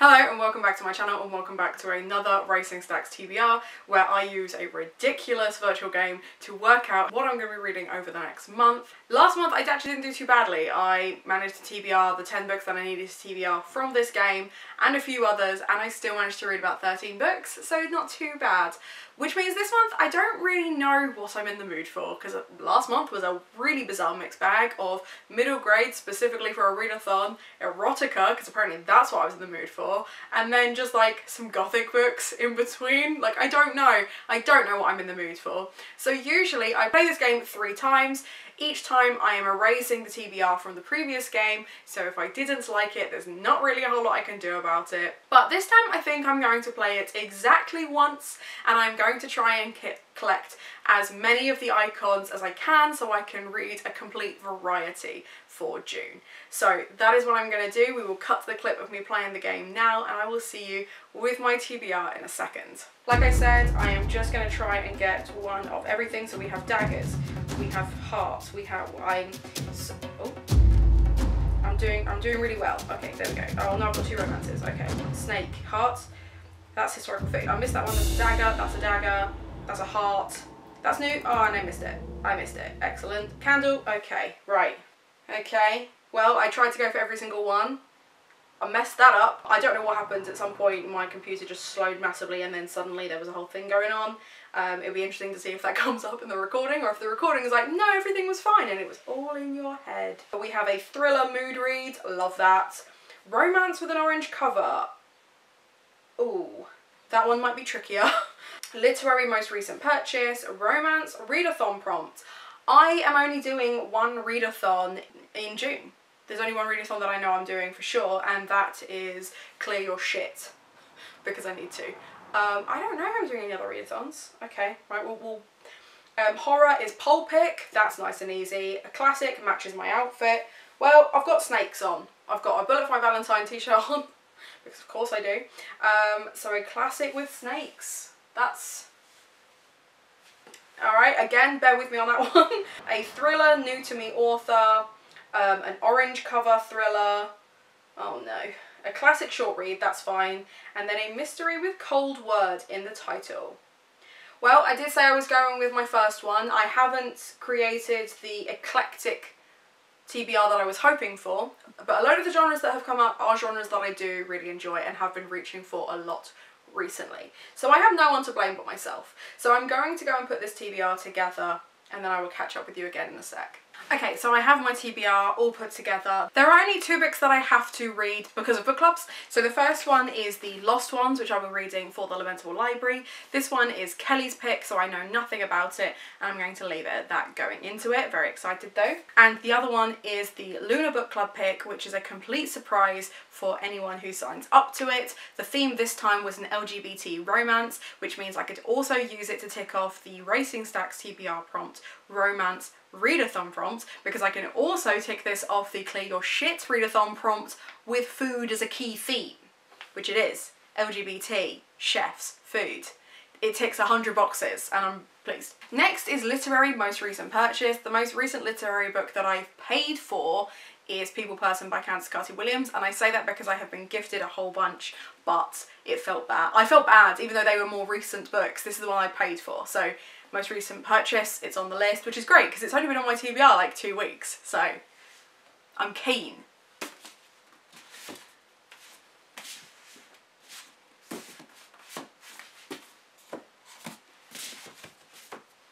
Hello and welcome back to my channel and welcome back to another Racing Stacks TBR where I use a ridiculous virtual game to work out what I'm going to be reading over the next month. Last month I actually didn't do too badly. I managed to TBR the 10 books that I needed to TBR from this game and a few others, and I still managed to read about 13 books, so not too bad. Which means this month I don't really know what I'm in the mood for, because last month was a really bizarre mixed bag of middle grade, specifically for a readathon, erotica, because apparently that's what I was in the mood for, and then just like some gothic books in between. Like, I don't know what I'm in the mood for. So usually I play this game 3 times. Each time I am erasing the TBR from the previous game, so if I didn't like it, there's not really a whole lot I can do about it. But this time I think I'm going to play it exactly once, and I'm going to try and collect as many of the icons as I can so I can read a complete variety for June. So that is what I'm going to do. We will cut to the clip of me playing the game now, and I will see you with my TBR in a second. Like I said, I am just going to try and get one of everything. So we have daggers, we have hearts, we have, I'm doing really well. Okay, there we go. Oh no, I've got 2 romances. Okay, snake, hearts, that's historical food. I missed that one. That's a dagger, that's a heart. That's new. Oh, and I missed it. Excellent. Candle. Okay, right. Okay, well, I tried to go for every single one. I messed that up. I don't know what happened. At some point my computer just slowed massively and then suddenly there was a whole thing going on. It'll be interesting to see if that comes up in the recording, or if the recording is like, no, everything was fine and it was all in your head. We have a thriller mood read. Love that. Romance with an orange cover. Ooh, that one might be trickier. Literary most recent purchase. Romance readathon prompt. I am only doing 1 readathon in June. There's only 1 readathon that I know I'm doing for sure, and that is Clear Your Shit, because I need to. I don't know if I'm doing any other readathons. Okay, right, horror is Pole Pick, that's nice and easy. A classic matches my outfit. Well, I've got snakes on. I've got a Bullet for My Valentine t-shirt on, because of course I do. So a classic with snakes. That's... Alright, again, bear with me on that one. A thriller, new to me author, an orange cover thriller, oh no, a classic short read, that's fine, and then a mystery with cold word in the title. Well, I did say I was going with my first one. I haven't created the eclectic TBR that I was hoping for, but a load of the genres that have come up are genres that I do really enjoy and have been reaching for a lot recently. So I have no one to blame but myself. So I'm going to go and put this TBR together, and then I will catch up with you again in a sec. Okay, so I have my TBR all put together. There are only 2 books that I have to read because of book clubs. So the first one is The Lost Ones, which I'll be reading for the Lamentable Library. This one is Kelly's pick, so I know nothing about it, and I'm going to leave it at that going into it. Very excited though. And the other one is the Luna Book Club pick, which is a complete surprise for anyone who signs up to it. The theme this time was an LGBT romance, which means I could also use it to tick off the Racing Stacks TBR prompt, romance readathon prompt, because I can also tick this off the Clear Your Shit readathon prompt with food as a key theme, which it is. LGBT, chefs, food. It ticks 100 boxes and I'm pleased. Next is literary most recent purchase. The most recent literary book that I've paid for is People Person by Candice Carty-Williams, and I say that because I have been gifted a whole bunch, but it felt bad. I felt bad even though they were more recent books. This is the one I paid for, so most recent purchase, it's on the list, which is great because it's only been on my TBR like 2 weeks, so I'm keen.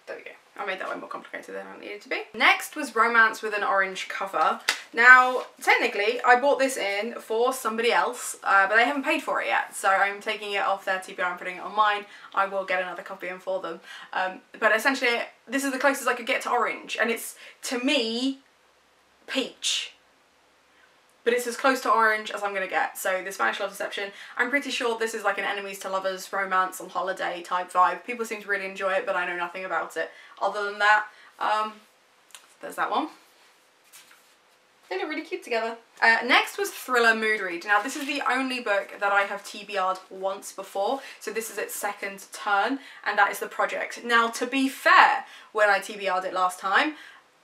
There we go. I made that one more complicated than it needed to be. Next was Romance with an Orange Cover. Now, technically, I bought this in for somebody else, but they haven't paid for it yet, so I'm taking it off their TBR and putting it on mine. I will get another copy in for them. But essentially, this is the closest I could get to orange, and it's, to me, peach. But it's as close to orange as I'm going to get. So, the Spanish Love Deception, I'm pretty sure this is like an enemies to lovers romance on holiday type vibe. People seem to really enjoy it, but I know nothing about it. Other than that, there's that one. They look really cute together. Next was Thriller Mood Read. Now this is the only book that I have TBR'd once before, so this is its 2nd turn, and that is The Project. Now to be fair, when I TBR'd it last time,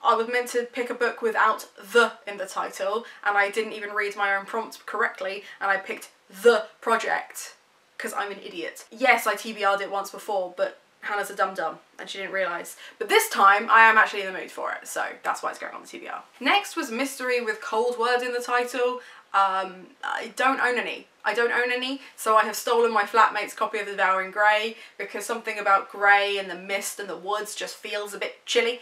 I was meant to pick a book without the in the title, and I didn't even read my own prompt correctly, and I picked The Project, because I'm an idiot. Yes, I TBR'd it once before, but Hannah's a dum-dum, and she didn't realise. But this time, I am actually in the mood for it, so that's why it's going on the TBR. Next was Mystery with Cold Word in the title. I don't own any. So I have stolen my flatmate's copy of The Devouring Grey, because something about grey and the mist and the woods just feels a bit chilly.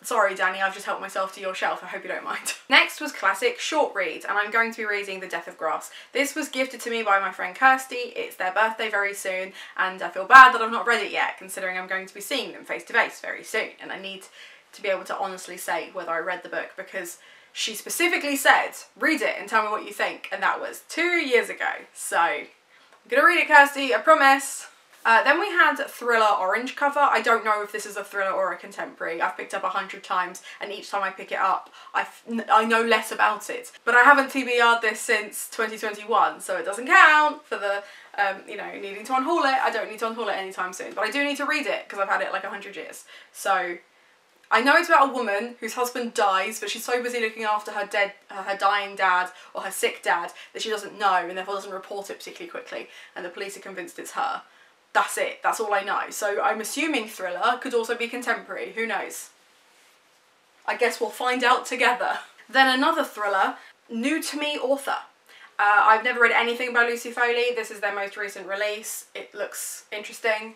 Sorry Danny, I've just helped myself to your shelf, I hope you don't mind. Next was classic short reads, and I'm going to be reading The Death of Grass. This was gifted to me by my friend Kirsty. It's their birthday very soon, and I feel bad that I've not read it yet, considering I'm going to be seeing them face to face very soon, and I need to be able to honestly say whether I read the book, because she specifically said, read it and tell me what you think, and that was 2 years ago. So, I'm gonna read it, Kirsty, I promise. Then we had Thriller Orange cover. I don't know if this is a thriller or a contemporary. I've picked up 100 times, and each time I pick it up, I know less about it. But I haven't TBR'd this since 2021, so it doesn't count for the, you know, needing to unhaul it. I don't need to unhaul it anytime soon, but I do need to read it, because I've had it like 100 years. So, I know it's about a woman whose husband dies, but she's so busy looking after her dying dad or her sick dad that she doesn't know, and therefore doesn't report it particularly quickly, and the police are convinced it's her. That's it, that's all I know. So I'm assuming thriller, could also be contemporary, who knows? I guess we'll find out together. Then another thriller, new to me author. I've never read anything by Lucy Foley. This is their most recent release. It looks interesting.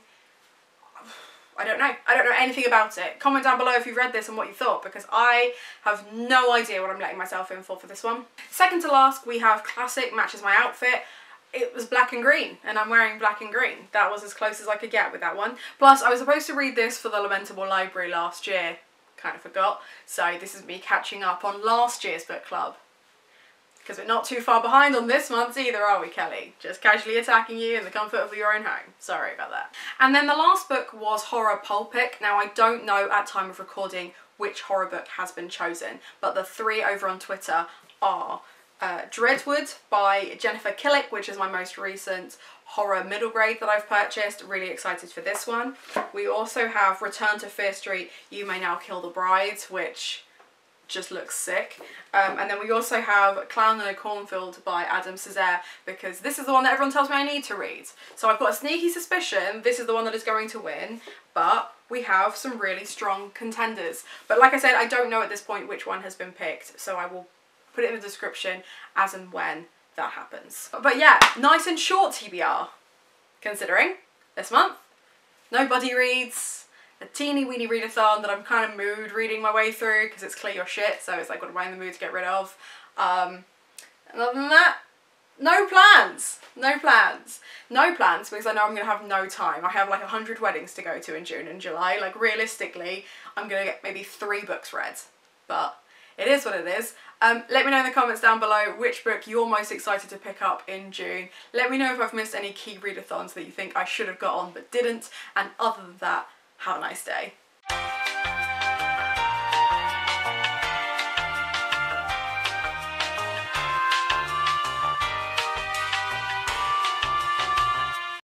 I don't know anything about it. Comment down below if you've read this and what you thought, because I have no idea what I'm letting myself in for this one. Second to last, we have Classic Matches My Outfit. It was black and green, and I'm wearing black and green. That was as close as I could get with that one. Plus, I was supposed to read this for the Lamentable Library last year. Kind of forgot. So this is me catching up on last year's book club. Because we're not too far behind on this month's either, are we, Kelly? Just casually attacking you in the comfort of your own home. Sorry about that. And then the last book was Horror Pulpic. Now, I don't know at time of recording which horror book has been chosen, but the three over on Twitter are Dreadwood by Jennifer Killick, which is my most recent horror middle grade that I've purchased. Really excited for this one. We also have Return to Fear Street, You May Now Kill the Bride, which just looks sick. And then we also have Clown in a Cornfield by Adam Cesare, because this is the one that everyone tells me I need to read. So I've got a sneaky suspicion this is the one that is going to win, but we have some really strong contenders. But like I said, I don't know at this point which one has been picked, so I will put it in the description as and when that happens. But yeah, nice and short TBR, considering this month, nobody reads, a teeny weeny readathon that I'm kind of mood reading my way through because it's clear your shit, so it's like what am I in the mood to get rid of. And other than that, no plans. No plans because I know I'm going to have no time. I have like 100 weddings to go to in June and July. Like realistically, I'm going to get maybe 3 books read, but it is what it is. Let me know in the comments down below which book you're most excited to pick up in June. Let me know if I've missed any key readathons that you think I should have got on but didn't. And other than that, have a nice day.